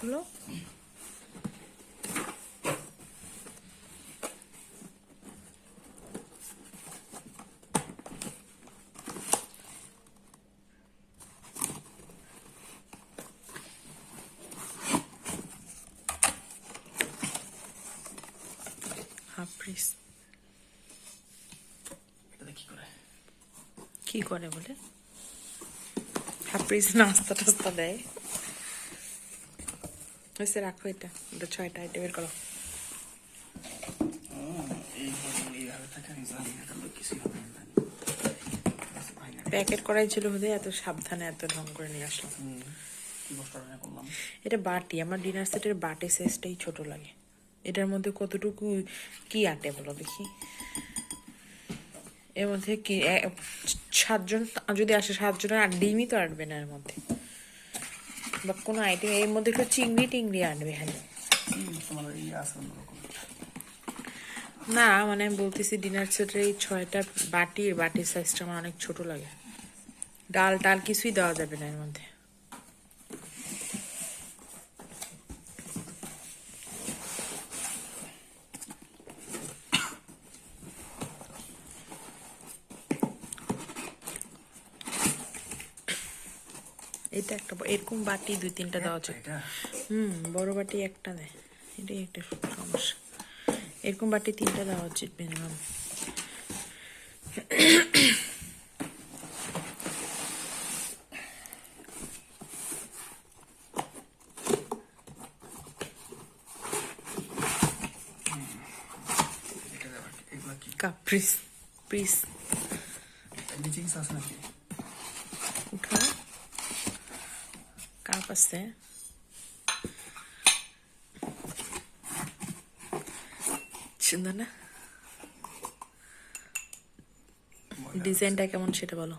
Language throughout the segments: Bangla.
খুলো। হাফ পিস কি করে বলে? হাফ পিস নাস্তা টাস্তা দেয়। হয়েছে, রাখো এটা। 6টা আইটেমের করো। প্যাকেট করাই ছিল বোধ হয়, এত সাবধানে এত ঢং করে নিয়ে আসলাম। এটা বাটি, আমার ডিনার সেটের বাটি সাইজটাই ছোট লাগে। এটার মধ্যে কতটুকু কি আটে বলো দেখি? এর মধ্যে কি 7জন যদি আসে, 7জনের আর ডিমই তো আটবে না এর মধ্যে, বা কোনো আইটেম। এর মধ্যে একটু চিংড়ি টিংড়ি আনবে। হ্যাঁ না, মানে আমি বলতেছি ডিনার সেটের এই 6টা বাটির সাইজটা আমার অনেক ছোট লাগে। ডাল টাল কিছুই দেওয়া যাবে না এর মধ্যে। এটা একটা এরকম বাটি 2-3টা দেওয়া উচিত। বড় বাটি একটা দেয়, এটাই একটা সমস্যা। এরকম বাটি 3টা দেওয়া উচিত মিনিমাম। কাপ্রিস পিস উঠা কাপ আছে। সুন্দর না? ডিজাইনটা কেমন সেটা বলো।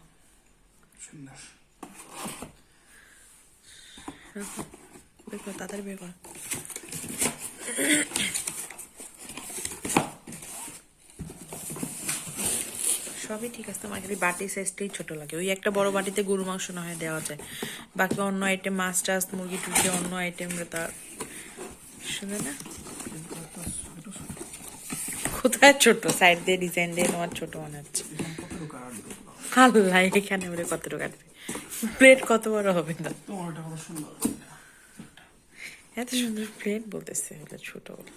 দেখো তাড়াতাড়ি বের করো। সবই ঠিক আছে, তোমার খালি বাটি সাইজটাই ছোট লাগে। ওই একটা বড় বাটিতে গরু মাংস না হয় দেওয়া যায়, বাকি অন্য আইটেম মাছ টাছ মুরগি টুরগি অন্য আইটেম তার শুনে না। কোথায় ছোট? সাইড দিয়ে ডিজাইন দিয়ে তোমার ছোট মনে হচ্ছে। আল্লাহ, এখানে ওরে কতটুকু কাটবে? প্লেট কত বড় হবে না? এত সুন্দর প্লেট বলতেছে বলে ছোট বলে।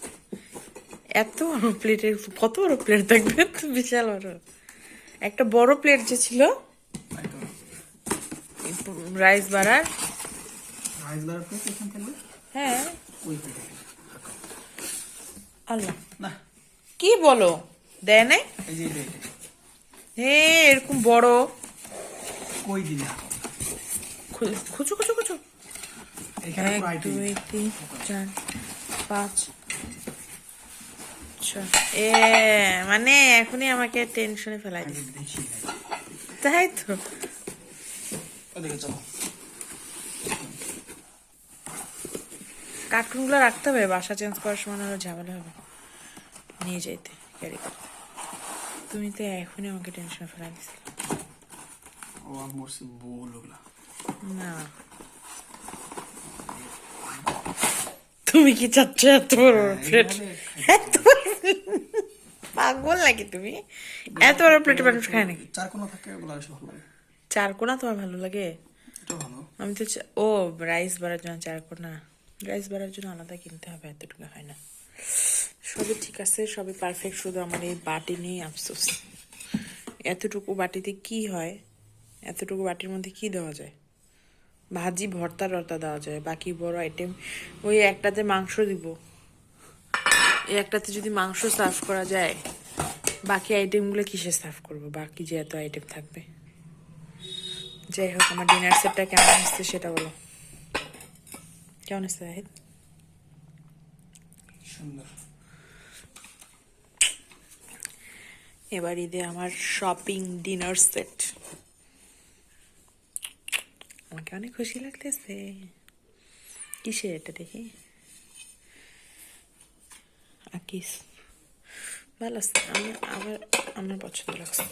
এত বড় প্লেটের কত বড় প্লেট থাকবে? বিশাল বড় একটা বড় প্লেট যে ছিল রাইস বাড়ার। হ্যাঁ আল্লাহ, কি বলো? দেয় নাই? হ্যাঁ এরকম বড় খুচু খুচু খুচু। 1 2 3 4 5 6। মানে এখনই আমাকে টেনশনে ফেলাই দিচ্ছে। তাই তো। কার্টুনগুলো রাখতে হবে, বাসা চেঞ্জ করার সময় আরো ঝামেলা হবে নিয়ে যেতে ক্যারি করতে। তুমি তো এখনই আমাকে টেনশনে ফেলাই দিছিলে। না তুমি কি চাচ্ছ এত বড় প্লেট? পাগল নাকি তুমি? এত বড় প্লেটে মানুষ খায় নাকি? 4 কোণা থাকে, ওগুলো বেশি ভালো লাগে। 4 কোণা তোমার ভালো লাগে? এটা ভালো। আমি তো ও রাইস বাড়ার জন্য 4 কোণা। রাইস বাড়ার জন্য আলাদা কিনতে হবে, এতটুকু হয় না। সবই ঠিক আছে, সবই পারফেক্ট, শুধু আমার এই বাটি নিয়ে আফসোস। এতটুকু বাটিতে কি হয়? এতটুকু বাটির মধ্যে কি দেওয়া যায়? ভাজি ভর্তা টর্তা দেওয়া যায়, বাকি বড় আইটেম ওই একটাতে মাংস দিব, এই একটাতে যদি মাংস সার্ভ করা যায়, বাকি আইটেমগুলো কিসে সার্ভ করবো? বাকি যে এত আইটেম থাকবে। যাই হোক, আমার ডিনার সেটটা কেমন আসছে সেটা বলো। কেমন আসছে জাহিদ? সুন্দর। এবার ঈদে আমার শপিং ডিনার সেট। আমাকে অনেক খুশি লাগতেছে। কিসে এটা দেখি? আকিস ভালো আছে, আমার পছন্দ লাগছে।